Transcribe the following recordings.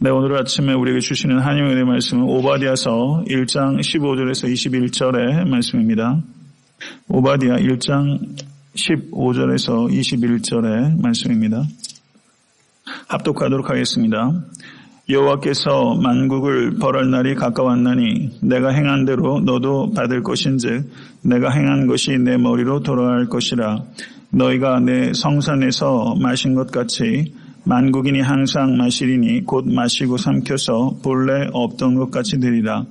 네, 오늘 아침에 우리에게 주시는 하나님의 은혜 말씀은 오바댜서 1장 15절에서 21절의 말씀입니다. 오바댜 1장 15절에서 21절의 말씀입니다. 합독하도록 하겠습니다. 여호와께서 만국을 벌할 날이 가까웠나니 내가 행한 대로 너도 받을 것인즉 내가 행한 것이 내 머리로 돌아갈 것이라. 너희가 내 성산에서 마신 것 같이 만국인이 항상 마시리니 곧 마시고 삼켜서 본래 없던 것 같이 되리라.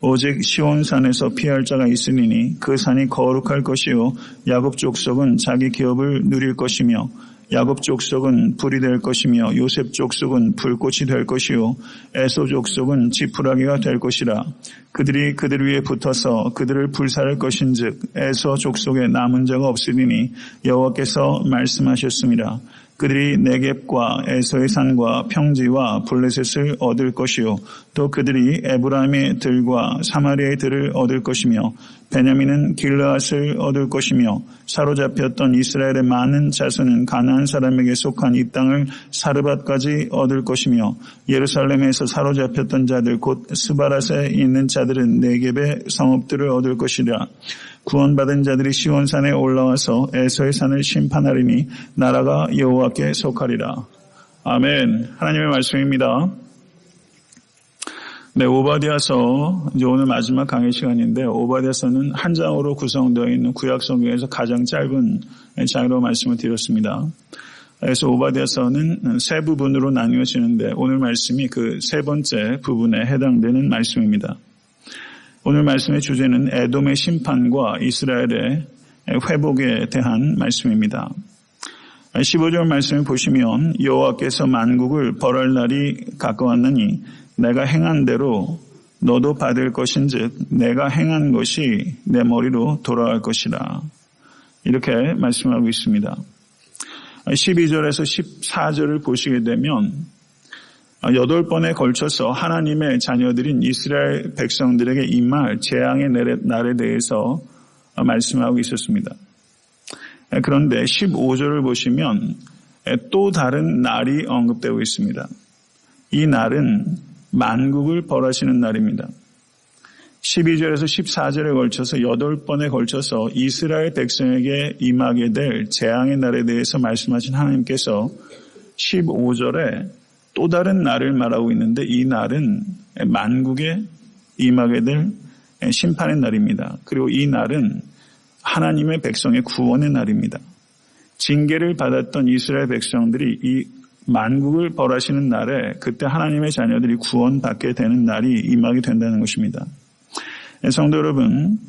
오직 시온산에서 피할 자가 있으리니 그 산이 거룩할 것이요 야곱 족속은 자기 기업을 누릴 것이며 야곱 족속은 불이 될 것이며 요셉 족속은 불꽃이 될 것이요 에소 족속은 지푸라기가 될 것이라. 그들이 그들 위에 붙어서 그들을 불살할 것인즉 에소 족속에 남은 자가 없으리니 여호와께서 말씀하셨습니다. 그들이 네겝과 에서의 산과 평지와 블레셋을 얻을 것이요 또 그들이 에브라임의 들과 사마리아의 들을 얻을 것이며 베냐민은 길르앗을 얻을 것이며 사로잡혔던 이스라엘의 많은 자손은 가나안 사람에게 속한 이 땅을 사르밧까지 얻을 것이며 예루살렘에서 사로잡혔던 자들 곧 스바랏에 있는 자들은 네겝의 성읍들을 얻을 것이라. 구원받은 자들이 시온산에 올라와서 에서의 산을 심판하리니 나라가 여호와께 속하리라. 아멘. 하나님의 말씀입니다. 네, 오바댜서 이제 오늘 마지막 강의 시간인데 오바댜서는 한 장으로 구성되어 있는 구약 성경에서 가장 짧은 장으로 말씀을 드렸습니다. 그래서 오바댜서는 세 부분으로 나뉘어지는데 오늘 말씀이 그 세 번째 부분에 해당되는 말씀입니다. 오늘 말씀의 주제는 에돔의 심판과 이스라엘의 회복에 대한 말씀입니다. 15절 말씀을 보시면 여호와께서 만국을 벌할 날이 가까웠나니 내가 행한 대로 너도 받을 것인즉 내가 행한 것이 내 머리로 돌아갈 것이라. 이렇게 말씀하고 있습니다. 12절에서 14절을 보시게 되면 8번에 걸쳐서 하나님의 자녀들인 이스라엘 백성들에게 임할 재앙의 날에 대해서 말씀하고 있었습니다. 그런데 15절을 보시면 또 다른 날이 언급되고 있습니다. 이 날은 만국을 벌하시는 날입니다. 12절에서 14절에 걸쳐서 8번에 걸쳐서 이스라엘 백성에게 임하게 될 재앙의 날에 대해서 말씀하신 하나님께서 15절에 또 다른 날을 말하고 있는데 이 날은 만국에 임하게 될 심판의 날입니다. 그리고 이 날은 하나님의 백성의 구원의 날입니다. 징계를 받았던 이스라엘 백성들이 이 만국을 벌하시는 날에 그때 하나님의 자녀들이 구원받게 되는 날이 임하게 된다는 것입니다. 성도 여러분,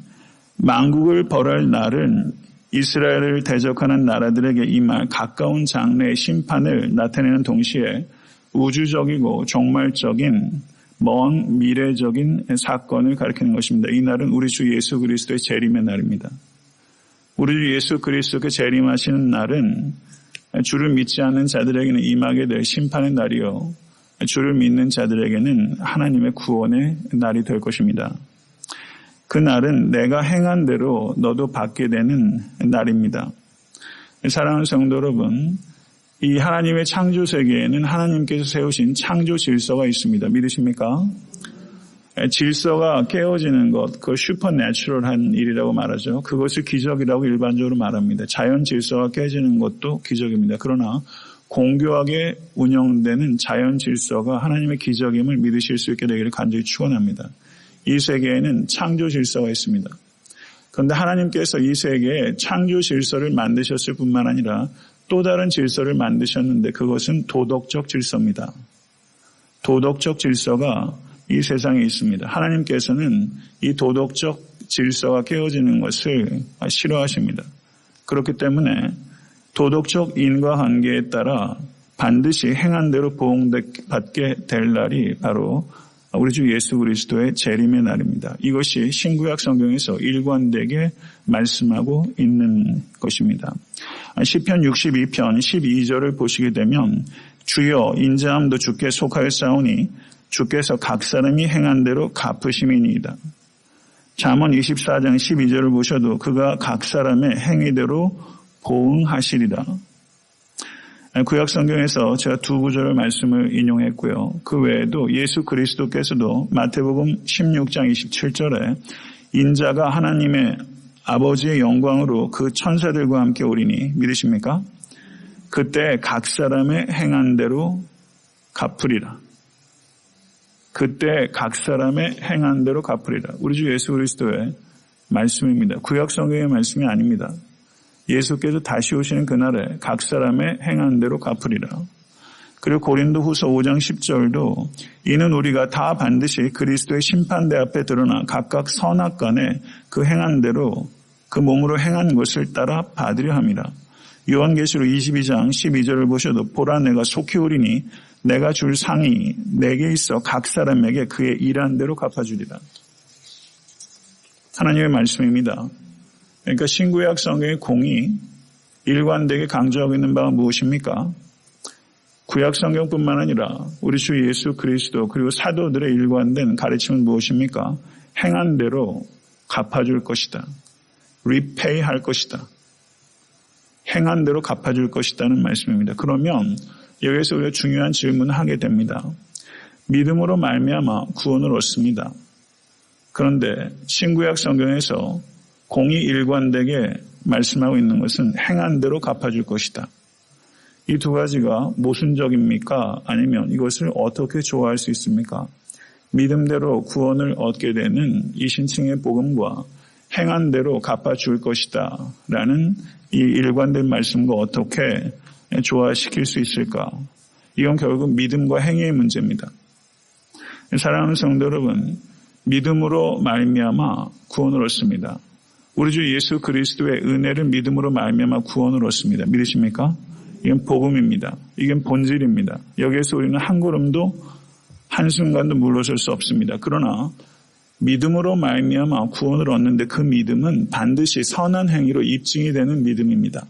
만국을 벌할 날은 이스라엘을 대적하는 나라들에게 임할 가까운 장래의 심판을 나타내는 동시에 우주적이고 종말적인 먼 미래적인 사건을 가리키는 것입니다. 이 날은 우리 주 예수 그리스도의 재림의 날입니다. 우리 주 예수 그리스도께 재림하시는 날은 주를 믿지 않는 자들에게는 임하게 될 심판의 날이요 주를 믿는 자들에게는 하나님의 구원의 날이 될 것입니다. 그 날은 내가 행한 대로 너도 받게 되는 날입니다. 사랑하는 성도 여러분, 이 하나님의 창조 세계에는 하나님께서 세우신 창조 질서가 있습니다. 믿으십니까? 질서가 깨어지는 것, 그걸 슈퍼내추럴한 일이라고 말하죠. 그것을 기적이라고 일반적으로 말합니다. 자연 질서가 깨지는 것도 기적입니다. 그러나 공교하게 운영되는 자연 질서가 하나님의 기적임을 믿으실 수 있게 되기를 간절히 축원합니다. 이 세계에는 창조 질서가 있습니다. 그런데 하나님께서 이 세계에 창조 질서를 만드셨을 뿐만 아니라 또 다른 질서를 만드셨는데 그것은 도덕적 질서입니다. 도덕적 질서가 이 세상에 있습니다. 하나님께서는 이 도덕적 질서가 깨어지는 것을 싫어하십니다. 그렇기 때문에 도덕적 인과관계에 따라 반드시 행한 대로 보응받게 될 날이 바로 우리 주 예수 그리스도의 재림의 날입니다. 이것이 신구약 성경에서 일관되게 말씀하고 있는 것입니다. 시편 62편 12절을 보시게 되면 주여 인자함도 주께 속하였사오니 주께서 각 사람이 행한 대로 갚으심이니이다. 잠언 24장 12절을 보셔도 그가 각 사람의 행위대로 보응하시리라. 구약 성경에서 제가 두 구절의 말씀을 인용했고요. 그 외에도 예수 그리스도께서도 마태복음 16장 27절에 인자가 하나님의 아버지의 영광으로 그 천사들과 함께 오리니 믿으십니까? 그때 각 사람의 행한 대로 갚으리라. 그때 각 사람의 행한 대로 갚으리라. 우리 주 예수 그리스도의 말씀입니다. 구약 성경의 말씀이 아닙니다. 예수께서 다시 오시는 그날에 각 사람의 행한 대로 갚으리라. 그리고 고린도후서 5장 10절도 이는 우리가 다 반드시 그리스도의 심판대 앞에 드러나 각각 선악간에 그 행한 대로 그 몸으로 행한 것을 따라 받으려 함이라. 요한계시록 22장 12절을 보셔도 보라 내가 속히 오리니 내가 줄 상이 내게 있어 각 사람에게 그의 일한 대로 갚아주리라. 하나님의 말씀입니다. 그러니까 신구약 성경의 공이 일관되게 강조하고 있는 바가 무엇입니까? 구약 성경뿐만 아니라 우리 주 예수 그리스도 그리고 사도들의 일관된 가르침은 무엇입니까? 행한 대로 갚아줄 것이다. repay 할 것이다. 행한 대로 갚아줄 것이다는 말씀입니다. 그러면 여기서 우리가 중요한 질문을 하게 됩니다. 믿음으로 말미암아 구원을 얻습니다. 그런데 신구약 성경에서 공이 일관되게 말씀하고 있는 것은 행한 대로 갚아줄 것이다. 이 두 가지가 모순적입니까? 아니면 이것을 어떻게 조화할 수 있습니까? 믿음대로 구원을 얻게 되는 이 신칭의 복음과 행한 대로 갚아줄 것이다 라는 이 일관된 말씀과 어떻게 조화시킬 수 있을까? 이건 결국 믿음과 행위의 문제입니다. 사랑하는 성도 여러분, 믿음으로 말미암아 구원을 얻습니다. 우리 주 예수 그리스도의 은혜를 믿음으로 말미암아 구원을 얻습니다. 믿으십니까? 이건 복음입니다. 이건 본질입니다. 여기에서 우리는 한 걸음도 한순간도 물러설 수 없습니다. 그러나 믿음으로 말미암아 구원을 얻는데 그 믿음은 반드시 선한 행위로 입증이 되는 믿음입니다.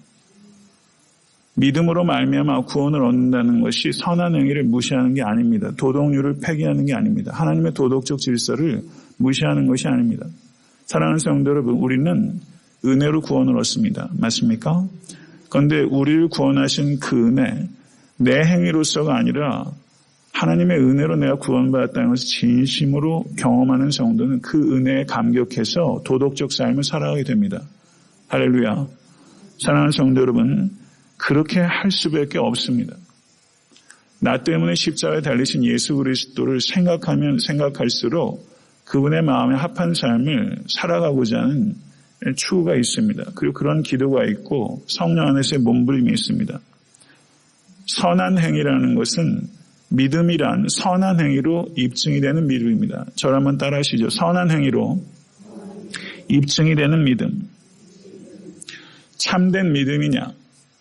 믿음으로 말미암아 구원을 얻는다는 것이 선한 행위를 무시하는 게 아닙니다. 도덕률을 폐기하는 게 아닙니다. 하나님의 도덕적 질서를 무시하는 것이 아닙니다. 사랑하는 성도 여러분, 우리는 은혜로 구원을 얻습니다. 맞습니까? 그런데 우리를 구원하신 그 은혜, 내 행위로서가 아니라 하나님의 은혜로 내가 구원받았다는 것을 진심으로 경험하는 성도는 그 은혜에 감격해서 도덕적 삶을 살아가게 됩니다. 할렐루야. 사랑하는 성도 여러분, 그렇게 할 수밖에 없습니다. 나 때문에 십자가에 달리신 예수 그리스도를 생각하면 생각할수록 그분의 마음에 합한 삶을 살아가고자 하는 추구가 있습니다. 그리고 그런 기도가 있고 성령 안에서의 몸부림이 있습니다. 선한 행위라는 것은 믿음이란 선한 행위로 입증이 되는 믿음입니다. 저를 한번 따라 하시죠. 선한 행위로 입증이 되는 믿음. 참된 믿음이냐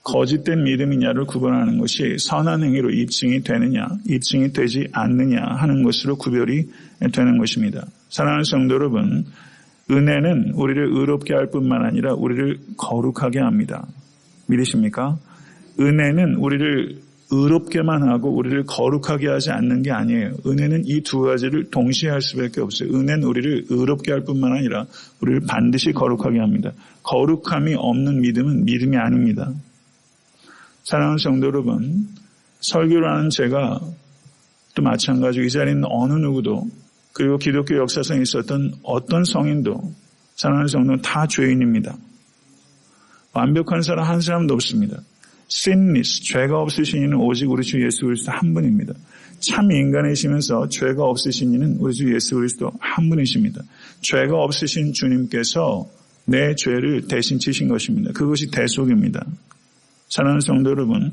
거짓된 믿음이냐를 구분하는 것이 선한 행위로 입증이 되느냐 입증이 되지 않느냐 하는 것으로 구별이 되는 것입니다. 사랑하는 성도 여러분, 은혜는 우리를 의롭게 할 뿐만 아니라 우리를 거룩하게 합니다. 믿으십니까? 은혜는 우리를 의롭게만 하고 우리를 거룩하게 하지 않는 게 아니에요. 은혜는 이 두 가지를 동시에 할 수밖에 없어요. 은혜는 우리를 의롭게 할 뿐만 아니라 우리를 반드시 거룩하게 합니다. 거룩함이 없는 믿음은 믿음이 아닙니다. 사랑하는 성도 여러분, 설교를 하는 제가 또 마찬가지로 이 자리에 있는 어느 누구도 그리고 기독교 역사상에 있었던 어떤 성인도 사랑하는 성도는 다 죄인입니다. 완벽한 사람 한 사람도 없습니다. sinless, 죄가 없으신 이는 오직 우리 주 예수 그리스도 한 분입니다. 참 인간이시면서 죄가 없으신 이는 우리 주 예수 그리스도 한 분이십니다. 죄가 없으신 주님께서 내 죄를 대신 지신 것입니다. 그것이 대속입니다. 사랑하는 성도 여러분,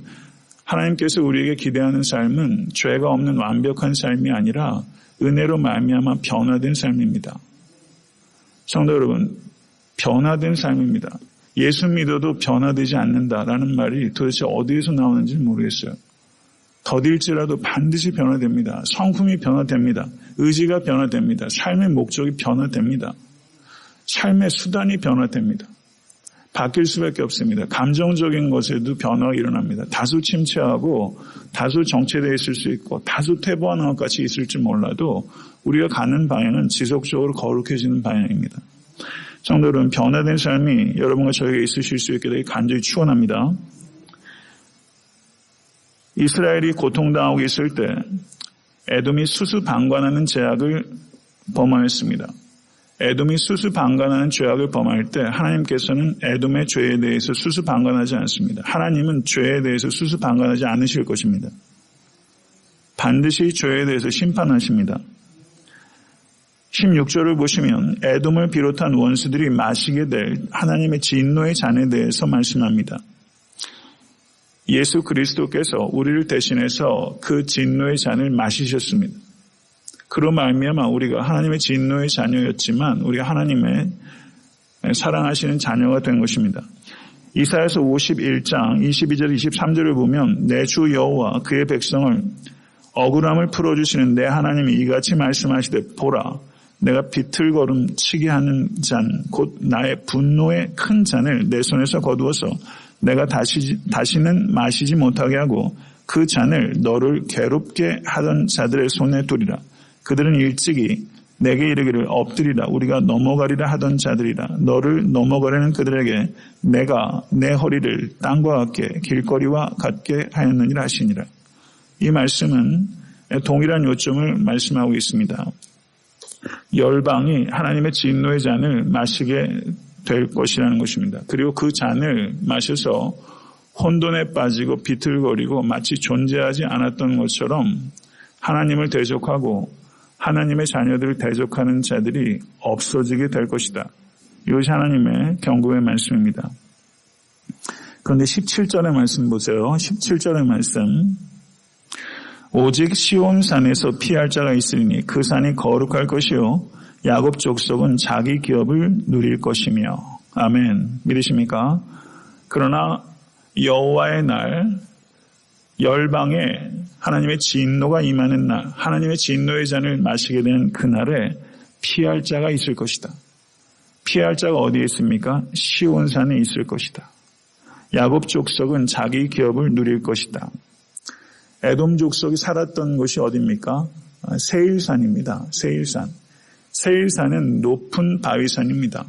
하나님께서 우리에게 기대하는 삶은 죄가 없는 완벽한 삶이 아니라 은혜로 말미암아 변화된 삶입니다. 성도 여러분, 변화된 삶입니다. 예수 믿어도 변화되지 않는다라는 말이 도대체 어디에서 나오는지 모르겠어요. 더딜지라도 반드시 변화됩니다. 성품이 변화됩니다. 의지가 변화됩니다. 삶의 목적이 변화됩니다. 삶의 수단이 변화됩니다. 바뀔 수밖에 없습니다. 감정적인 것에도 변화가 일어납니다. 다소 침체하고 다소 정체되어 있을 수 있고 다소 퇴보하는 것 같이 있을지 몰라도 우리가 가는 방향은 지속적으로 거룩해지는 방향입니다. 성도 여러분, 변화된 삶이 여러분과 저에게 있으실 수 있게 되길 간절히 축원합니다. 이스라엘이 고통당하고 있을 때 에돔이 수수방관하는 죄악을 범하였습니다. 에돔이 수수방관하는 죄악을 범할 때 하나님께서는 에돔의 죄에 대해서 수수방관하지 않습니다. 하나님은 죄에 대해서 수수방관하지 않으실 것입니다. 반드시 죄에 대해서 심판하십니다. 16절을 보시면 에돔을 비롯한 원수들이 마시게 될 하나님의 진노의 잔에 대해서 말씀합니다. 예수 그리스도께서 우리를 대신해서 그 진노의 잔을 마시셨습니다. 그로 말미암아 우리가 하나님의 진노의 자녀였지만 우리가 하나님의 사랑하시는 자녀가 된 것입니다. 이사야서 51장 22절 23절을 보면 내 주 여호와 그의 백성을 억울함을 풀어주시는 내 하나님이 이같이 말씀하시되 보라 내가 비틀거름 치게 하는 잔 곧 나의 분노의 큰 잔을 내 손에서 거두어서 내가 다시는 마시지 못하게 하고 그 잔을 너를 괴롭게 하던 자들의 손에 두리라. 그들은 일찍이 내게 이르기를 엎드리라 우리가 넘어가리라 하던 자들이라. 너를 넘어가려는 그들에게 내가 내 허리를 땅과 같게 길거리와 같게 하였느니라 하시니라. 이 말씀은 동일한 요점을 말씀하고 있습니다. 열방이 하나님의 진노의 잔을 마시게 될 것이라는 것입니다. 그리고 그 잔을 마셔서 혼돈에 빠지고 비틀거리고 마치 존재하지 않았던 것처럼 하나님을 대적하고 하나님의 자녀들을 대적하는 자들이 없어지게 될 것이다. 이것이 하나님의 경고의 말씀입니다. 그런데 17절의 말씀 보세요. 17절의 말씀. 오직 시온산에서 피할 자가 있으니 그 산이 거룩할 것이요 야곱 족속은 자기 기업을 누릴 것이며. 아멘. 믿으십니까? 그러나 여호와의 날 열방에 하나님의 진노가 임하는 날 하나님의 진노의 잔을 마시게 되는 그날에 피할 자가 있을 것이다. 피할 자가 어디에 있습니까? 시온산에 있을 것이다. 야곱 족속은 자기 기업을 누릴 것이다. 에돔 족속이 살았던 곳이 어디입니까? 세일산입니다. 세일산. 세일산은 높은 바위산입니다.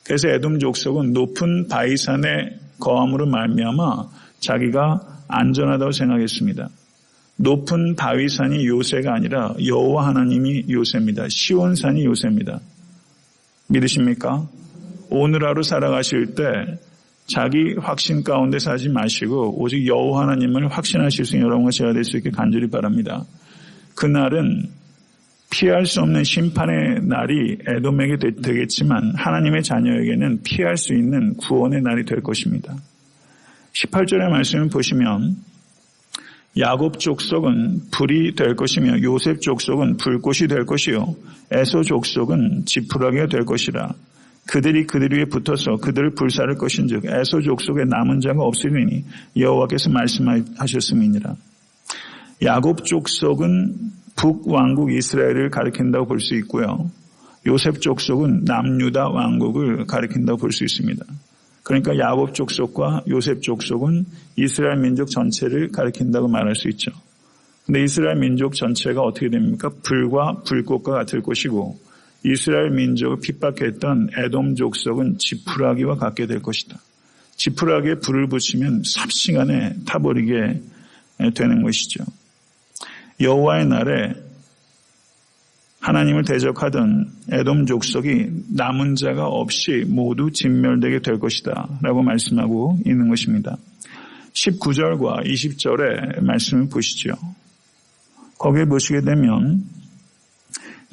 그래서 에돔 족속은 높은 바위산에 거함으로 말미암아 자기가 안전하다고 생각했습니다. 높은 바위산이 요새가 아니라 여호와 하나님이 요새입니다. 시온산이 요새입니다. 믿으십니까? 오늘 하루 살아가실 때 자기 확신 가운데 사지 마시고 오직 여호와 하나님을 확신하실 수 있는 여러분과 제가 될 수 있게 간절히 바랍니다. 그날은 피할 수 없는 심판의 날이 에돔에게 되겠지만 하나님의 자녀에게는 피할 수 있는 구원의 날이 될 것입니다. 18절의 말씀을 보시면 야곱 족속은 불이 될 것이며 요셉 족속은 불꽃이 될 것이요 에서 족속은 지푸라기가 될 것이라. 그들이 그들 위에 붙어서 그들을 불사를 것인즉 에서 족속에 남은 자가 없으리니 여호와께서 말씀하셨음이니라. 야곱 족속은 북왕국 이스라엘을 가리킨다고 볼 수 있고요. 요셉 족속은 남유다 왕국을 가리킨다고 볼 수 있습니다. 그러니까 야곱 족속과 요셉 족속은 이스라엘 민족 전체를 가리킨다고 말할 수 있죠. 그런데 이스라엘 민족 전체가 어떻게 됩니까? 불과 불꽃과 같을 것이고 이스라엘 민족을 핍박했던 에돔 족속은 지푸라기와 같게 될 것이다. 지푸라기에 불을 붙이면 삽시간에 타버리게 되는 것이죠. 여호와의 날에 하나님을 대적하던 에돔 족속이 남은 자가 없이 모두 진멸되게 될 것이다 라고 말씀하고 있는 것입니다. 19절과 20절의 말씀을 보시죠. 거기에 보시게 되면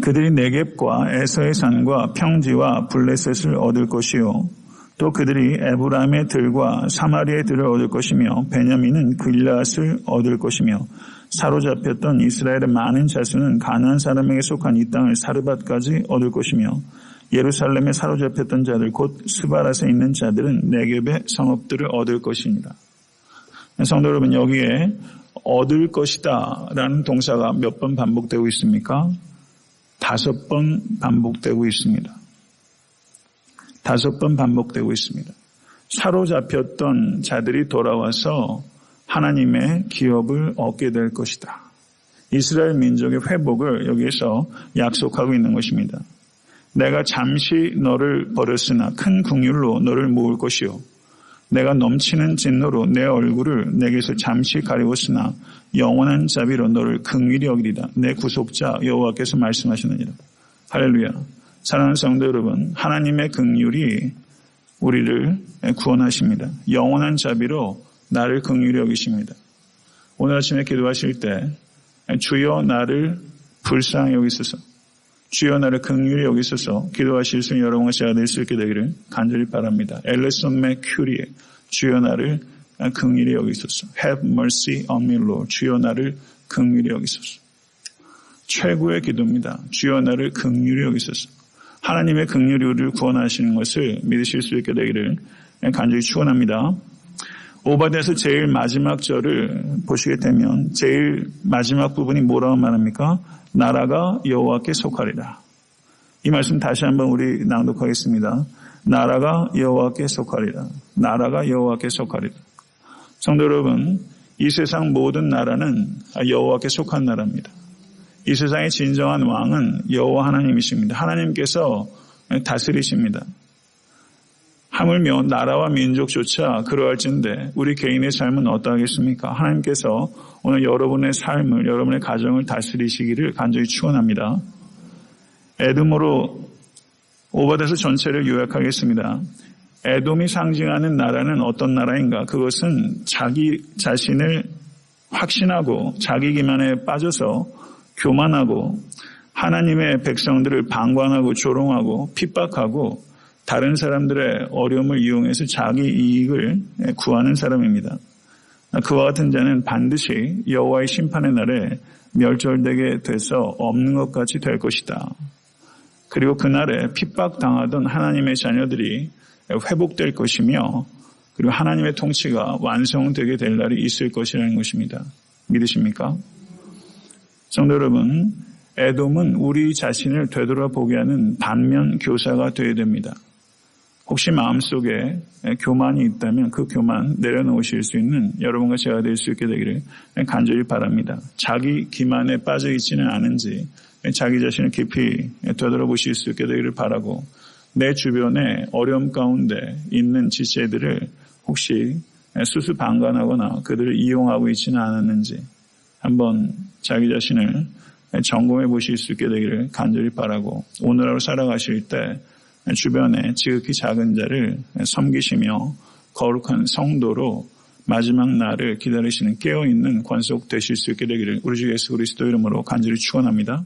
그들이 네겝과 에서의 산과 평지와 블레셋을 얻을 것이요 또 그들이 에브라임의 들과 사마리아의 들을 얻을 것이며 베냐민은 길앗을 얻을 것이며 사로잡혔던 이스라엘의 많은 자수는 가나안 사람에게 속한 이 땅을 사르밧까지 얻을 것이며 예루살렘에 사로잡혔던 자들 곧 스바랏에 있는 자들은 네겝의 성읍들을 얻을 것이니라. 성도 여러분, 여기에 얻을 것이다 라는 동사가 몇 번 반복되고 있습니까? 5번 반복되고 있습니다. 5번 반복되고 있습니다. 사로잡혔던 자들이 돌아와서 하나님의 기업을 얻게 될 것이다. 이스라엘 민족의 회복을 여기에서 약속하고 있는 것입니다. 내가 잠시 너를 버렸으나 큰 긍휼로 너를 모을 것이요 내가 넘치는 진노로 내 얼굴을 내게서 잠시 가리웠으나 영원한 자비로 너를 긍휼히 여기리다. 내 구속자 여호와께서 말씀하시느니라. 할렐루야. 사랑하는 성도 여러분, 하나님의 긍휼이 우리를 구원하십니다. 영원한 자비로 나를 긍휼히 여기십니다. 오늘 아침에 기도하실 때 주여 나를 불쌍히 여기소서, 주여 나를 긍휼히 여기소서 기도하실 수 있는 여러분과 제가 될 수 있게 되기를 간절히 바랍니다. 엘레손메 큐리에 주여 나를 긍휼히 여기소서. Have mercy on me, Lord. 주여 나를 긍휼히 여기소서. 최고의 기도입니다. 주여 나를 긍휼히 여기소서. 하나님의 긍휼이 우리를 구원하시는 것을 믿으실 수 있게 되기를 간절히 축원합니다. 오바댜서 제일 마지막 절을 보시게 되면 제일 마지막 부분이 뭐라고 말합니까? 나라가 여호와께 속하리라. 이 말씀 다시 한번 우리 낭독하겠습니다. 나라가 여호와께 속하리라. 나라가 여호와께 속하리라. 성도 여러분, 이 세상 모든 나라는 여호와께 속한 나라입니다. 이 세상의 진정한 왕은 여호와 하나님이십니다. 하나님께서 다스리십니다. 하물며 나라와 민족조차 그러할진데 우리 개인의 삶은 어떠하겠습니까? 하나님께서 오늘 여러분의 삶을, 여러분의 가정을 다스리시기를 간절히 축원합니다. 에돔으로 오바댜서 전체를 요약하겠습니다. 에돔이 상징하는 나라는 어떤 나라인가? 그것은 자기 자신을 확신하고 자기 기만에 빠져서 교만하고 하나님의 백성들을 방관하고 조롱하고 핍박하고 다른 사람들의 어려움을 이용해서 자기 이익을 구하는 사람입니다. 그와 같은 자는 반드시 여호와의 심판의 날에 멸절되게 돼서 없는 것 같이 될 것이다. 그리고 그날에 핍박당하던 하나님의 자녀들이 회복될 것이며 그리고 하나님의 통치가 완성되게 될 날이 있을 것이라는 것입니다. 믿으십니까? 성도 여러분, 에돔은 우리 자신을 되돌아보게 하는 반면 교사가 되어야 됩니다. 혹시 마음속에 교만이 있다면 그 교만 내려놓으실 수 있는 여러분과 제가 될 수 있게 되기를 간절히 바랍니다. 자기 기만에 빠져 있지는 않은지 자기 자신을 깊이 되돌아보실 수 있게 되기를 바라고 내 주변에 어려움 가운데 있는 지체들을 혹시 수수방관하거나 그들을 이용하고 있지는 않았는지 한번 자기 자신을 점검해 보실 수 있게 되기를 간절히 바라고 오늘 하루 살아가실 때 주변에 지극히 작은 자를 섬기시며 거룩한 성도로 마지막 날을 기다리시는 깨어있는 권속 되실 수 있게 되기를 우리 주 예수 그리스도 이름으로 간절히 축원합니다.